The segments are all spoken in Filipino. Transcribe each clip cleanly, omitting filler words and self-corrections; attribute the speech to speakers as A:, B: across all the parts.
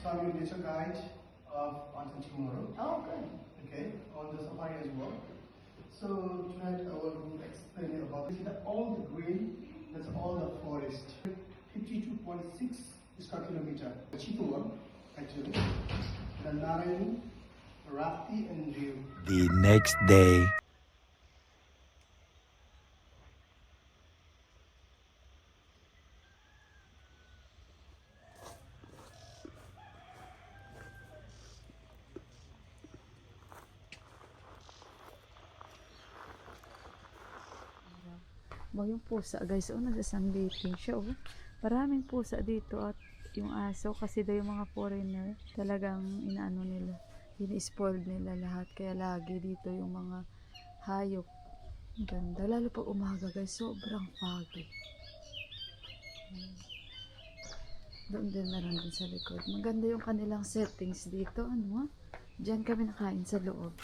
A: So I'm your nature guide on tomorrow.
B: Oh, good.
A: Okay, on the safari as well. So tonight I will explain you about this. All the green, that's all the forest. 52.6 square kilometer. The cheaper one, actually. The Narayani, Rapti and View.
C: The next day.
B: Yung pusa guys, nagsasunbathing siya. Maraming pusa dito at yung aso kasi daw yung mga foreigner talagang inaano nila, ini-spoiled nila lahat, kaya lagi dito yung mga hayop. Ganda, lalo pag umaga guys, sobrang foggy. Doon din meron din sa likod. Maganda yung kanilang settings dito. Diyan kami nakain sa loob.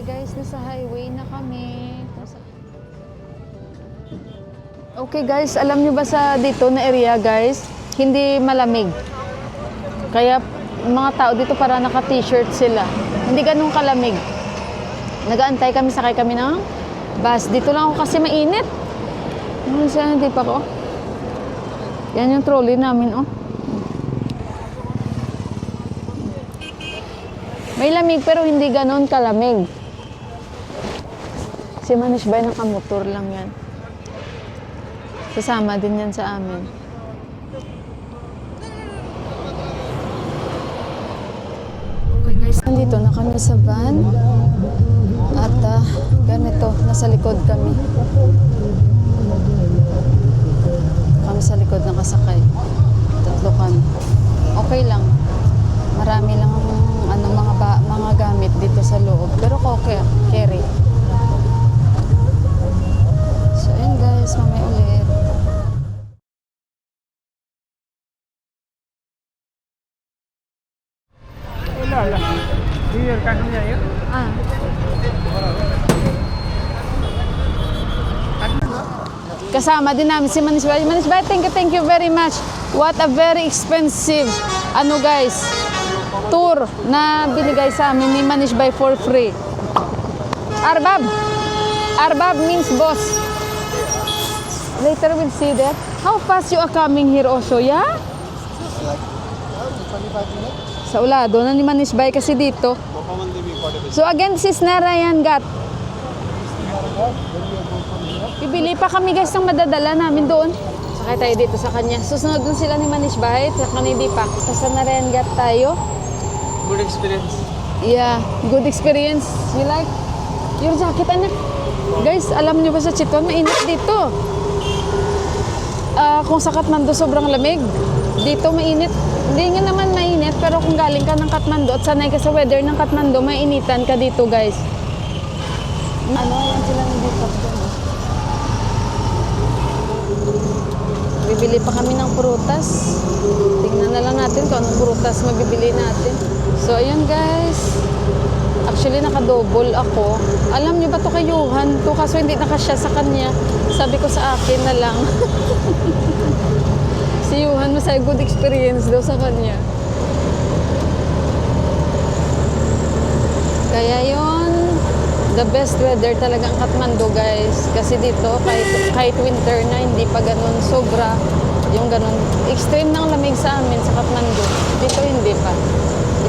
B: guys, nasa highway na kami. Okay guys, alam nyo ba sa dito na area guys, hindi malamig. Kaya mga tao dito para naka-t-shirt sila. Hindi ganun kalamig. Nag-aantay kami, sakay kami ng bus. Dito lang ako kasi mainit. Ano siya, hindi pa ko. Yan yung trolley namin, oh. May lamig pero hindi ganun kalamig. Si Manish Bay nakamotor lang yan. Sasama din yan sa amin. Okay guys, nandito na kami sa van. At ganito, nasa likod kami. Kami sa likod nakasakay. Tatlo kami. Okay lang. Marami lang ang mga gamit dito sa loob. Pero okay, carry. So ayun guys, mamaya ulit. Ah. Kasama din namin si Manish Bay. Manish Bay, thank you very much. What a very expensive, ano guys, tour na binigay sa amin ni Manish Bay for free. Arbab. Arbab means boss. Later we'll see that. How fast you are coming here also, yeah?
A: Like 25 minutes.
B: Sa ulado na ni Manish Bay kasi dito. So again, this is Narayan Ghat. Bibili pa kami guys ng madadala namin doon. Sakay tayo dito sa kanya. Susunod dun sila ni Manish Bay at ni Deepak. Sa Narayan Ghat tayo.
D: Good experience.
B: Yeah, good experience. You like? Your jacket, anak. Guys, alam niyo ba sa Chitwan, mainit dito. Kung sa Kathmandu sobrang lamig. Dito mainit. Hindi nga naman mainit, pero kung galing ka ng Kathmandu at sanay ka sa weather ng Kathmandu, mainitan ka dito, guys. Ano, ayan sila ng Deepak doon. Bibili pa kami ng prutas. Tingnan na lang natin kung anong prutas mabibili natin. So, ayun guys. Actually, naka-double ako. Alam niyo ba ito kay Johan? Ito kaso hindi nakasya sa kanya. Sabi ko sa akin na lang. Si Johan, masaya good experience daw sa kanya. Kaya yun, the best weather talaga ang Kathmandu guys. Kasi dito, kahit winter na, hindi pa ganun sobra. Yung ganun, extreme ng lamig sa amin sa Kathmandu. Dito hindi pa.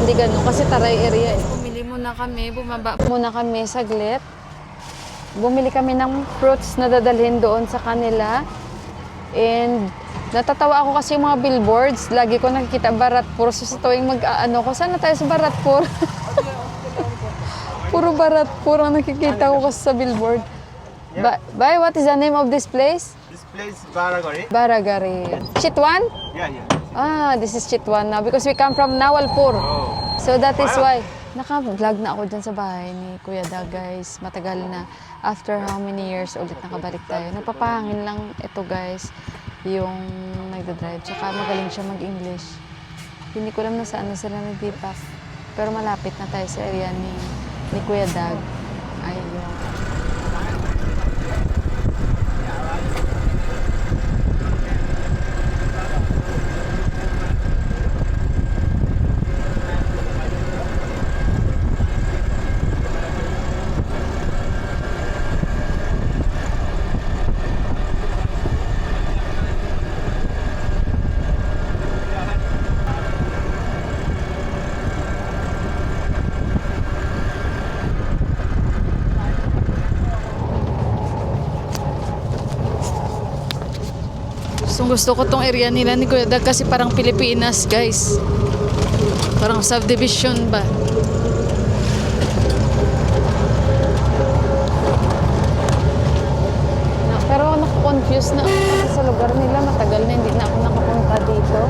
B: Hindi ganun, kasi taray area eh. Bumili muna kami, bumaba muna kami saglit. Bumili kami ng fruits na dadalhin doon sa kanila. And natatawa ako kasi yung mga billboards. Lagi ko nakikita Bharatpur. So sa tuwing mag-ano ko, sana tayo sa Bharatpur? Puro Bharatpur ang nakikita ko kasi sa billboard. Bye, what is the name of this place?
D: This place Baragari.
B: Baragari. Chitwan?
D: Yeah.
B: Ah, this is Chitwan now because we come from Nawalpur.
D: Oh.
B: So that is why. Naka-vlog na ako dyan sa bahay ni Kuya Dag, guys. Matagal na. After how many years ulit nakabalik tayo. Napapahangin lang ito, guys, yung nagdadrive. Tsaka magaling siya mag-English. Hindi ko alam na saan na sila nag-Deepak. Pero malapit na tayo sa area ni Kuya Dag. Ayun. Gusto ko tong area nila ni Kuya Dag kasi parang Pilipinas, guys. Parang subdivision ba? Pero nakakonfuse na ako kasi sa lugar nila. Matagal na hindi na ako nakapunta dito.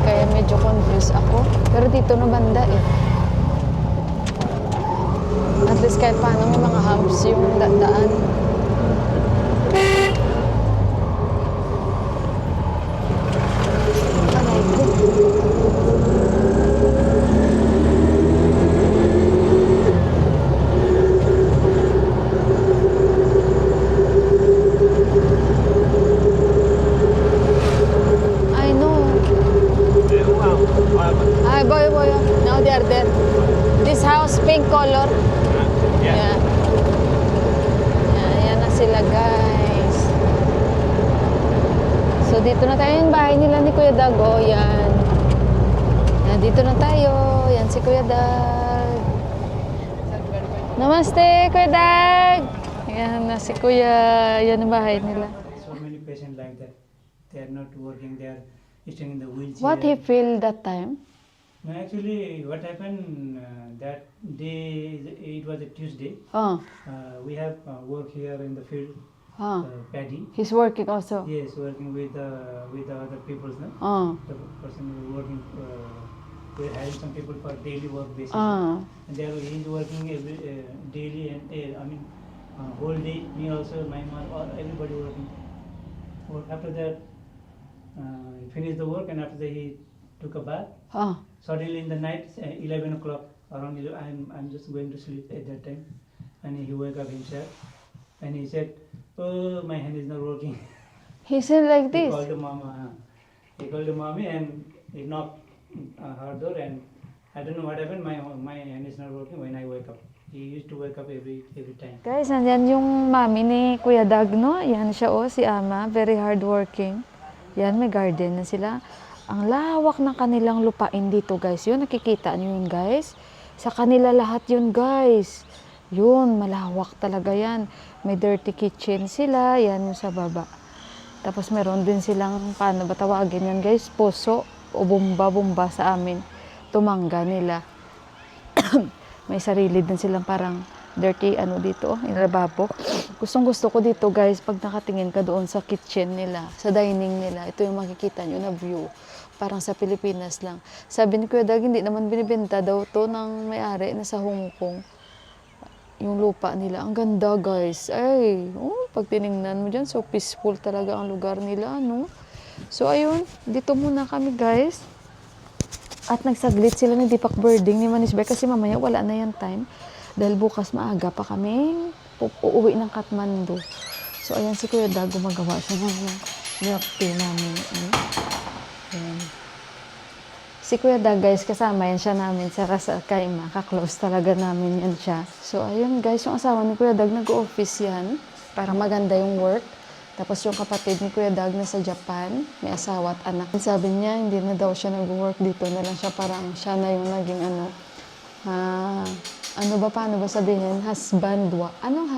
B: Kaya medyo confused ako. Pero dito na banda eh. At least kahit paano may mga humps yung daan. almost pink color. Yeah. Yan na sila, guys. So, dito na tayo yung bahay nila ni Kuya Dag. Oh, yan. Dito na tayo. Yan si Kuya Dag. Namaste, Kuya Dag. Yan na si Kuya. Yan ang bahay nila.
E: So many patients like that. They are not working. They are staying in the wheelchair.
B: What he feel that time?
E: No, actually, what happened that day? It was a Tuesday.
B: Oh.
E: We have work here in the field,
B: Oh.
E: paddy.
B: He's working also.
E: Yes, working with the other people. No?
B: Oh.
E: The person who is working. We hired some people for daily work basis.
B: Oh.
E: And they are he's working every daily and I mean whole day. Me also, my mom, everybody working. Well, after that, he finished the work and after that he took a bath.
B: Oh.
E: Suddenly in the night, 11 o'clock, around 11, I'm just going to sleep at that time. And he woke up himself and he said, "Oh, my hand is not working."
B: He said like
E: He
B: this.
E: called the mama. He called the mommy and he knocked her door and I don't know what happened. My hand is not working when I wake up. He used to wake up every time.
B: Guys, nandyan yung mami ni Kuya Dag, no? Yan siya, oh, si Ama. Very hardworking. Yan, may garden na sila. Ang lawak ng kanilang lupain dito, guys. Yun, nakikita nyo yun, guys. Sa kanila lahat yun, guys. Yun, malawak talaga yan. May dirty kitchen sila. Yan yung sa baba. Tapos meron din silang, paano ba tawagin yan, guys? Poso o bumba-bumba sa amin. Tumangga nila. May sarili din silang parang dirty ano dito, lababo. Gustong-gusto ko dito, guys, pag nakatingin ka doon sa kitchen nila, sa dining nila, ito yung makikita nyo na view. Parang sa Pilipinas lang. Sabi ni Kuya Dag, hindi naman binibenta daw to ng may-ari na sa Hong Kong. Yung lupa nila. Ang ganda, guys. Ay, oh, pag tinignan mo dyan, so peaceful talaga ang lugar nila, no? So, ayun, dito muna kami, guys. At nagsaglit sila ni Deepak Birding ni Manisbay kasi mamaya wala na yan time. Dahil bukas maaga pa kami uuwi ng Kathmandu. So, ayan si Kuya Dag, gumagawa siya ng milk tea namin. Ayan. Si Kuya Dag, guys, kasama yan siya namin sa Ras Al Khaimah. Ka-close talaga namin yan siya. So, ayun, guys, yung asawa ni Kuya Dag, nag-office yan. Para maganda yung work. Tapos yung kapatid ni Kuya Dag nasa Japan, may asawa at anak. Sabi niya, hindi na daw siya nag-work dito na lang siya. Parang siya na yung naging paano ba sabihin? Husband. Anong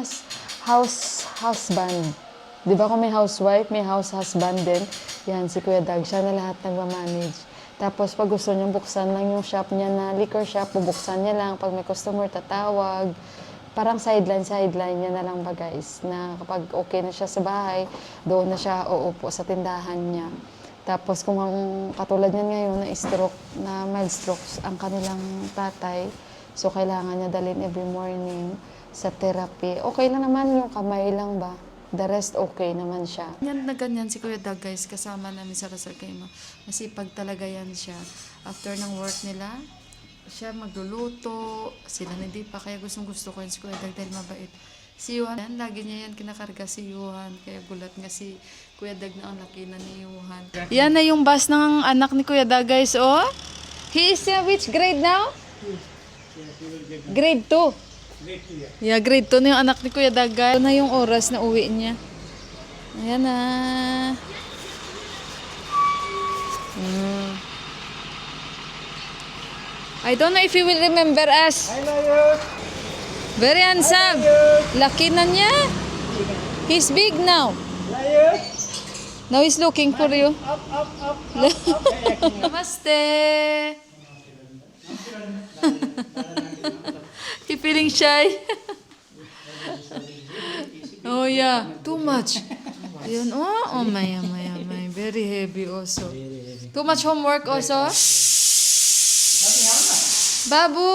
B: husband? Di ba kung may housewife, may house husband din? Yan, si Kuya Dag, siya na lahat nagmamanage. Tapos pag gusto niyang buksan lang yung shop niya na liquor shop, bubuksan niya lang. Pag may customer, tatawag. Parang sideline niya na lang ba, guys, na kapag okay na siya sa bahay, doon na siya uupo sa tindahan niya. Tapos kung katulad niyan ngayon na stroke, na mild strokes ang kanilang tatay, so kailangan niya dalhin every morning sa therapy. Okay lang naman yung kamay lang ba? The rest okay naman siya. Yan na ganyan si Kuya Dag, guys, kasama namin sa Ras Al Khaimah. Masipag talaga yan siya. After ng work nila, siya magluluto, sila na di pa, kaya gustong-gusto ko yun si Kuya Dag dahil mabait. Si Yuhan, lagi niya yan kinakarga si Yuhan, kaya gulat nga si Kuya Dag na ang laki na ni Yuhan. Yan na yung bus ng anak ni Kuya Dag, guys, oh. He is in which grade now? Grade 2. Yeah, grade 2 na yung anak ni Kuya Dag, guys. Ito na yung oras na uwi niya. Ayan na. I don't know if you will remember us.
E: Hi, Layus!
B: Very handsome. Laki na niya. He's big now.
E: Layus!
B: Now he's looking for you.
E: Up.
B: Namaste. He feeling shy. Oh yeah, too much. Yun, oh my. Very heavy also. Too much homework also. Babu!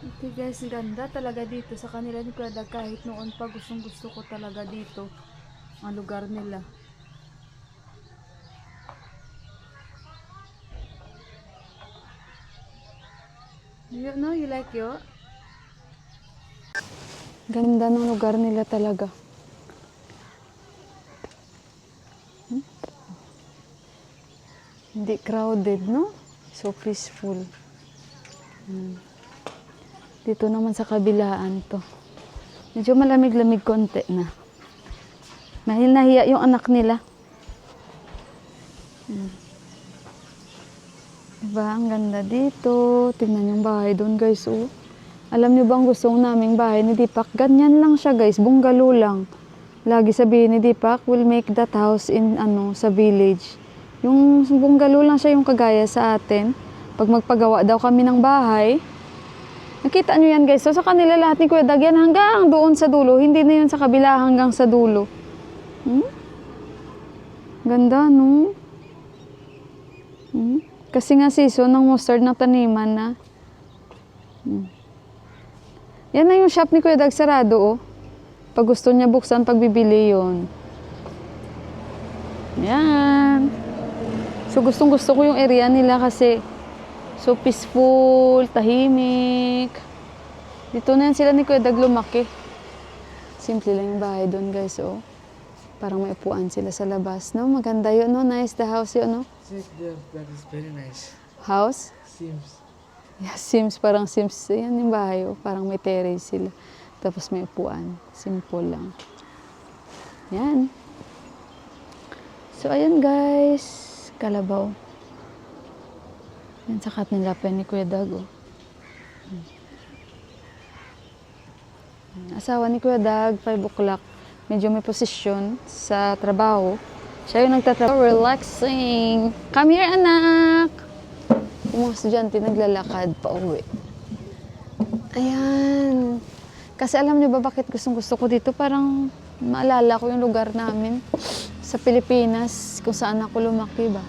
B: Okay guys, ganda talaga dito sa kanila ni Kuya Dag. Kahit noon pa gustong-gusto ko talaga dito ang lugar nila. You like it? Ganda ng lugar nila talaga. Hindi crowded, no? So peaceful. Dito naman sa kabilaan to. Medyo malamig-lamig konti na. Dahil nahiya yung anak nila. Diba? Ang ganda dito. Tingnan yung bahay doon, guys. Oh. Alam niyo bang gusto naming bahay ni Deepak? Ganyan lang siya, guys. Bungalow lang. Lagi sabihin ni Deepak, we'll make that house in sa village. Yung bungalow lang siya yung kagaya sa atin. Pag magpagawa daw kami ng bahay, nakita nyo yan, guys. So, sa kanila lahat ni Kuya Dag yan hanggang doon sa dulo. Hindi na yun sa kabila hanggang sa dulo. Ganda, no? Kasi nga season ng mustard na taniman na. Yan na yung shop ni Kuya Dag, sarado, oh. Pag gusto niya buksan, pagbibili yun. Yan. So, gustong-gusto ko yung area nila kasi so peaceful, tahimik. Dito na yan sila ni Kuya Dag lumaki. Simple lang yung bahay doon, guys, oh. Parang may upuan sila sa labas, no? Maganda yun, no? Nice the house yun, no?
D: That is very nice.
B: House?
D: Seems.
B: Yeah, Sims, parang Sims. Yan yung bahay, oh. Parang may terrace sila. Tapos may upuan. Simple lang. Yan. So, ayun, guys. Kalabaw. Yan, sakat nila pa ni Kuya Dag, oh. Asawa ni Kuya Dag, 5 o'clock. Medyo may posisyon sa trabaho. Siya yung nagtatrabaho. Relaxing. Come here, anak! Yung mga estudyante naglalakad pa uwi. Ayan. Kasi alam niyo ba bakit gustong-gusto ko dito? Parang maalala ko yung lugar namin sa Pilipinas kung saan ako lumaki ba.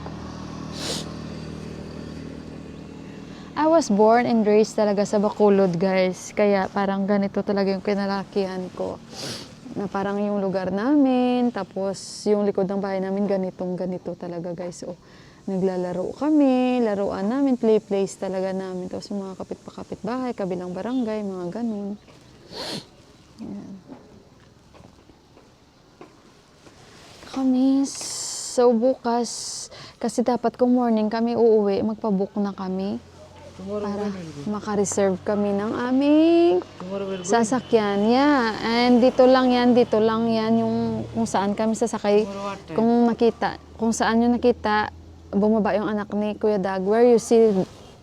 B: I was born and raised talaga sa Bacolod, guys. Kaya parang ganito talaga yung kinalakihan ko. Na parang yung lugar namin, tapos yung likod ng bahay namin ganito talaga, guys. So, naglalaro kami, laruan namin, play place talaga namin. Tapos yung mga kapit bahay, kabilang barangay, mga ganun. Ayan. Kami, so bukas, kasi dapat kung morning kami uuwi, magpabook na kami. Para maka-reserve kami ng aming sasakyan. Yeah. And dito lang yan yung kung saan kami sasakay. Kung saan nyo nakita, bumaba yung anak ni Kuya Dag. Where you see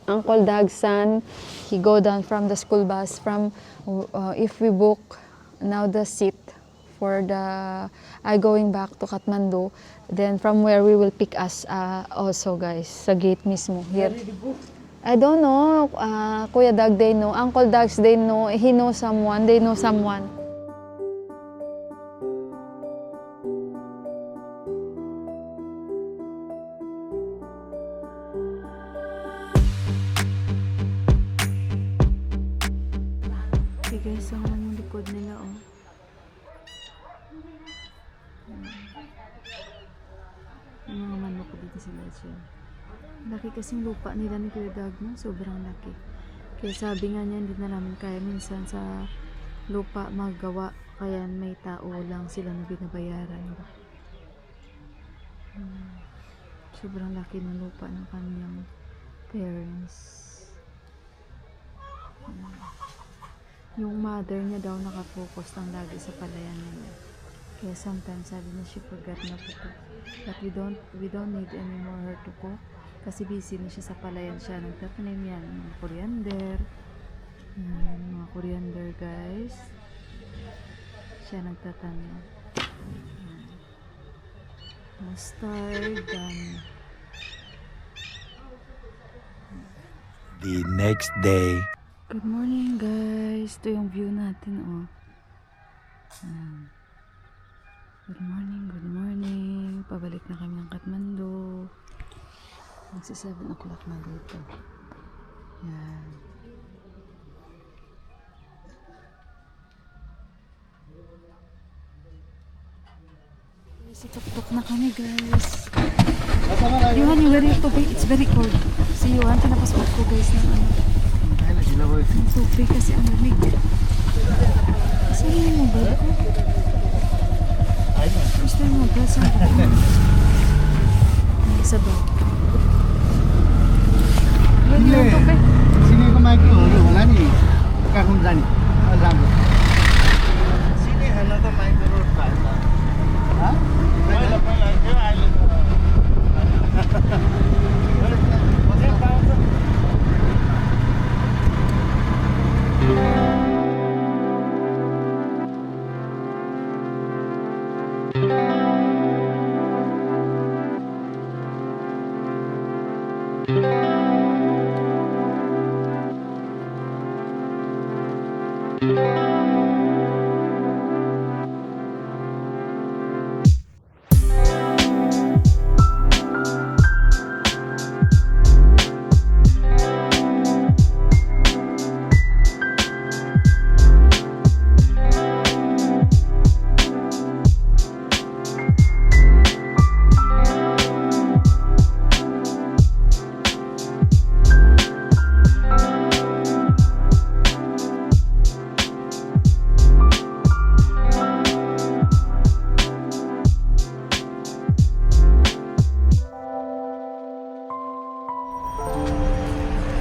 B: Uncle Dag's son, he go down from the school bus. From if we book now the seat for the going back to Kathmandu, then from where we will pick us also, guys, sa gate mismo here. I don't know, Kuya Dag, they know. Uncle Dags, they know. He knows someone. They know someone. Okay, guys, so naman yung likod nila, oh. Yung mga manok ko dito sila siya. Laki kasing lupa nila ni Kuya Dag, no? Sobrang laki. Kaya sabi nga niya, hindi na namin kaya minsan sa lupa magawa. Kaya may tao lang sila na binabayaran. Sobrang laki ng lupa ng kanyang parents. Yung mother niya daw nakafocus lang lagi sa palayan niya. Kaya sometimes sabi niya, she forgot na to cook. But we don't need anymore her to cook. Kasi busy na siya sa palayan siya. Nagtatanim yan. Mga coriander. Mga coriander, guys. Siya nagtatanim. Mustard.
C: The next day.
B: Good morning, guys. Ito yung view natin, oh. Good morning, good morning. Pabalik na kami ng Kathmandu. Magsi 7 o'clock na dito. Yan. Sa tuktok na kami, guys. Yuhan, it's very cold. Si Yuhan, tinapasok ko, guys, ng ano. Ang tubig kasi ang lamig. Saan yung mobile ko? Gusto yung mobile, saan ko? Sa bag.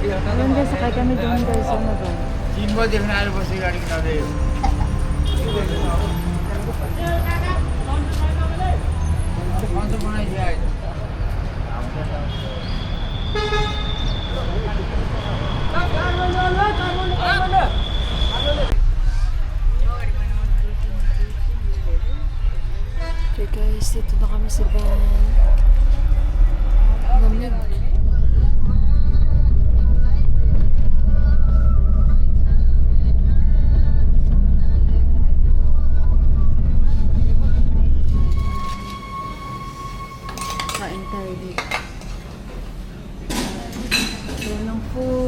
B: Ayun guys, sakay kami doon guys. Ano ba?
D: 3 बजे देखने आए बस गाड़ी कितना दे कौन सा बनाई थी आज
B: Okay guys, dito na kami sa van. Lamig. Kain tayo dito. Yan ang food.